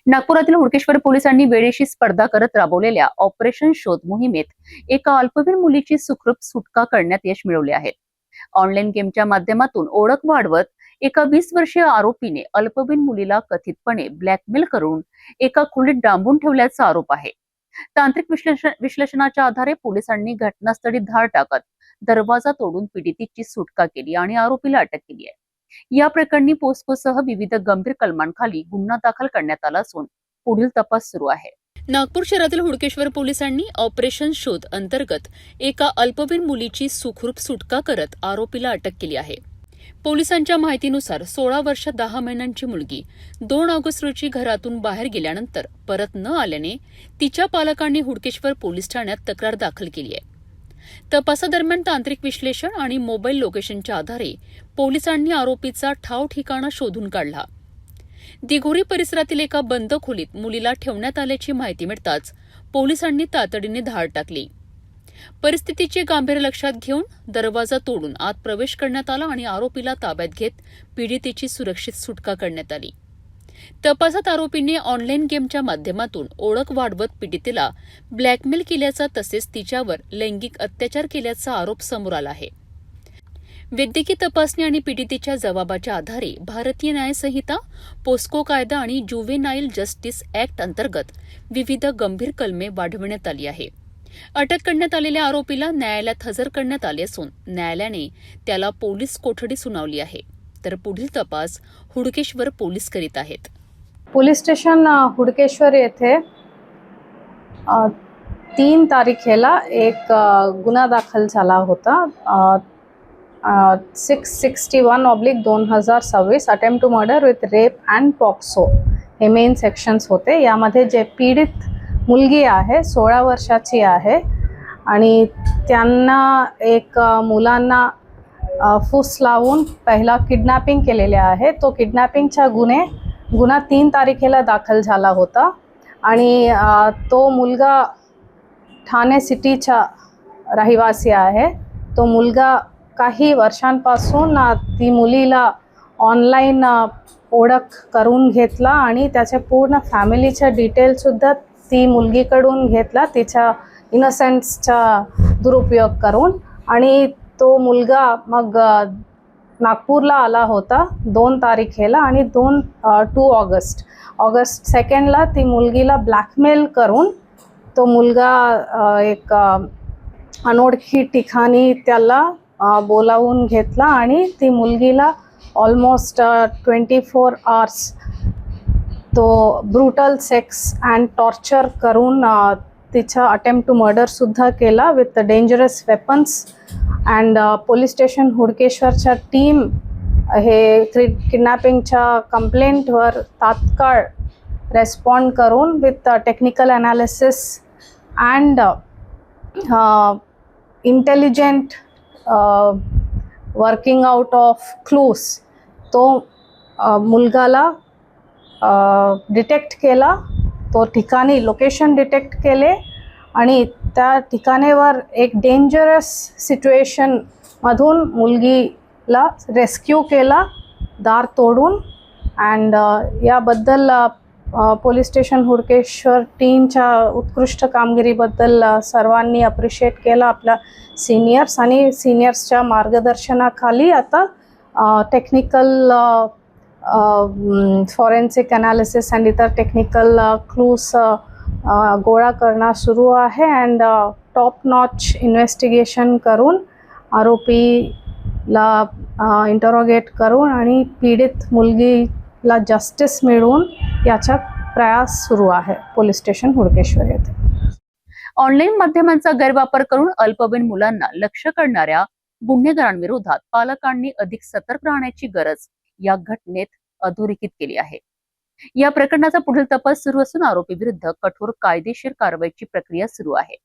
नागपुरातील हुडकेश्वर पोलिसांनी वेळेशी स्पर्धा करत राबवलेल्या ऑपरेशन शोध मोहिमेत एका अल्पवयीन मुलीची सुखरूप सुटका करण्यात यश मिळवले आहे। ऑनलाईन गेमच्या माध्यमातून ओळख वाढवत एका 20 वर्षीय आरोपीने अल्पवयीन मुलीला कथितपणे ब्लॅकमेल करून एका खोलीत डांबून ठेवल्याचा आरोप आहे। तांत्रिक विश्लेषणाच्या आधारे पोलिसांनी घटनास्थळी धाड टाकत दरवाजा तोडून पीडितेची सुटका केली आणि आरोपीला अटक केली आहे। या प्रकरणी पोस्कोसह विविध गंभीर कलमांखाली गुन्हा दाखल करण्यात आला असून पुढील तपास सुरू आहे। नागपूर शहरातील हुडकेश्वर पोलिसांनी ऑपरेशन शोध अंतर्गत एका अल्पवयीन मुलीची सुखरूप सुटका करत आरोपीला अटक केली आहे। पोलिसांच्या माहितीनुसार 16 वर्ष 10 महिन्यांची मुलगी 2 ऑगस्ट रोजी घरातून बाहेर गेल्यानंतर परत न आल्याने तिच्या पालकांनी हुडकेश्वर पोलीस ठाण्यात तक्रार दाखल केली आहे। तपासादरम्यान तांत्रिक विश्लेषण आणि मोबाईल लोकेशनच्या आधारे पोलिसांनी आरोपीचा ठाव ठिकाणा शोधून काढला। दिघोरी परिसरातील एका बंद खोलीत मुलीला ठेवण्यात आल्याची माहिती मिळताच पोलिसांनी तातडीने धाड टाकली। परिस्थितीचे गांभीर्य लक्षात घेऊन दरवाजा तोडून आत प्रवेश करण्यात आला आणि आरोपीला ताब्यात घेत पीडितेची सुरक्षित सुटका करण्यात आली। तपासात आरोपीने ऑनलाईन गेमच्या माध्यमातून ओळख वाढवत पीडितेला ब्लॅकमेल केल्याचा तसेच तिच्यावर लैंगिक अत्याचार केल्याचा आरोप समोर आला आहे। वैद्यकीय तपासणी आणि पीडितेच्या जबाबाच्या आधारे भारतीय न्याय संहिता, पोस्को कायदा आणि जुव्हेनाईल जस्टिस ऍक्ट अंतर्गत विविध गंभीर कलमे वाढविण्यात आली आहे। अटक करण्यात आलेल्या आरोपीला न्यायालयात हजर करण्यात आले असून न्यायालयाने त्याला पोलीस कोठडी सुनावली आहे। तर पुढील तपास हुडकेश्वर पोलीस करीत आहेत। पोलीस स्टेशन हुडकेश्वर येथे 3 तारखेला एक गुन्हा दाखल झाला होता। 661/2026 attempt to murder with rape and POCSO हे मेन सेक्शन्स होते। यामध्ये जे पीडित मुलगी आहे 16 वर्षाची आहे आणि त्यांना एक मुलांना फूस लावून पहिला किडनॅपिंग केलेले आहे। तो किडनॅपिंगचा गुन्हा 3 तारखेला दाखल झाला होता आणि तो मुलगा ठाणे सिटीचा रहिवासी आहे। तो मुलगा काही वर्षांपासून ती मुलीला ऑनलाईन ओळख करून घेतला आणि त्याचे पूर्ण फॅमिलीचा डिटेलसुद्धा ती मुलगीकडून घेतला तिच्या इनोसेन्सचा दुरुपयोग करून। आणि तो मुलगा मग नागपूरला आला होता 2 तारखेला आणि 2 ऑगस्ट 2ला ती मुलगीला ब्लॅकमेल करून तो मुलगा एक अनोळखी ठिकाणी त्याला बोलावून घेतला आणि ती मुलगीला ऑलमोस्ट 24 आवर्स तो ब्रुटल सेक्स अँड टॉर्चर करून तिचा अटेम्प्ट टू मर्डर सुद्धा केला with dangerous weapons. And police station हुडकेश्वरच्या टीम हे किडनॅपिंगच्या कंप्लेंटवर तात्काळ रेस्पॉन्ड करून with technical analysis and intelligent working out of clues तो मुलगाला डिटेक्ट केला। तो ठिकाणी लोकेशन डिटेक्ट केले आणि त्या ठिकाणीवर एक डेंजरस सिच्युएशनमधून मुलगीला रेस्क्यू केला दार तोडून। अँड याबद्दल पोलीस स्टेशन हुडकेश्वर टीमच्या उत्कृष्ट कामगिरीबद्दल सर्वांनी अप्रिशिएट केला आपल्या सिनियर्स आणि सिनियर्सच्या मार्गदर्शनाखाली आता टेक्निकल फॉरेन्सिक ॲनालिसिस आणि इतर टेक्निकल क्लूज गोळा करणं सुरू आहे। अँड टॉप नॉच इन्व्हेस्टिगेशन करून आरोपीला इंटरोगेट करून आणि पीडित मुलगीला जस्टिस मिळवून याचा प्रयास सुरू आहे पोलीस स्टेशन हुडकेश्वर येथे। ऑनलाईन माध्यमांचा गैरवापर करून अल्पवयीन मुलांना लक्ष्य करणाऱ्या गुन्हेगारांविरोधात पालकांनी अधिक सतर्क राहण्याची गरज या घटनेत अधोरेखित केली आहे। या प्रकरणाचा पुढील तपास सुरू असून आरोपी विरुद्ध कठोर कायदेशीर कारवाईची प्रक्रिया सुरू आहे।